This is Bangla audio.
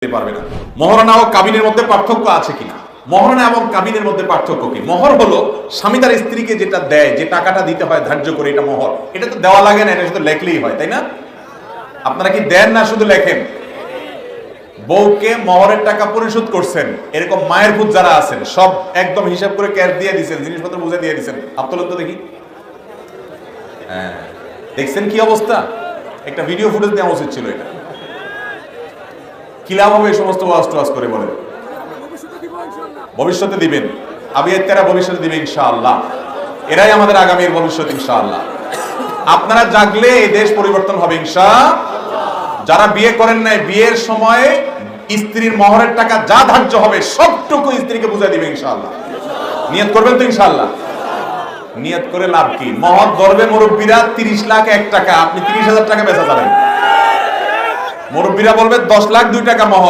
পারবে না। মহারণা ও কাবিনের মধ্যে পার্থক্য আছে কিনা? মহারণা এবং কাবিনের মধ্যে পার্থক্য কি? মহর হলো স্বামী তার স্ত্রীকে যেটা দেয়, যে টাকাটা দিতে হয় ধার্য করে, এটা মহর। এটা তো দেওয়া লাগে না, এটা শুধু লেখলেই হয়, তাই না? আপনারা কি দেন না শুধু লেখেন? বউকে মহরের টাকা পরিশোধ করছেন, এরকম মায়ের ভূত যারা আছেন সব একদম হিসাব করে ক্যাশ দিয়ে দিচ্ছেন, জিনিসপত্র বুঝে দিয়ে দিচ্ছেন। আপনারা তো দেখি, হ্যাঁ দেখছেন কি অবস্থা? একটা ভিডিও ফুটেজ দেওয়া উচিত ছিল। এটা কি লাভ হবে এই সমস্ত ওয়াজ টোয়াজ করে? বলেন ভবিষ্যতে দিবেন, আবিয়াতেরা ভবিষ্যতে দিবে ইনশাআল্লাহ। এরাই আমাদের আগামীর ভবিষ্যৎ ইনশাআল্লাহ। আপনারা জাগলে এই দেশ পরিবর্তন হবে ইনশাআল্লাহ। যারা বিয়ে করেন নাই, বিয়ের সময় স্ত্রীর মহরের টাকা যা ধার্য হবে সবটুকু স্ত্রীকে বুঝাই দিবে ইনশাআল্লাহ। নিয়ত করবেন তো ইনশাআল্লাহ? নিয়ত করে লাভ কি? মহর ধরবে মুরব্বীরা 30 লাখ 1 টাকা, আপনি 30,000 টাকা বেচা যাবেন। মুরব্বীরা বলবে 10 লাখ 2 টাকা মহর।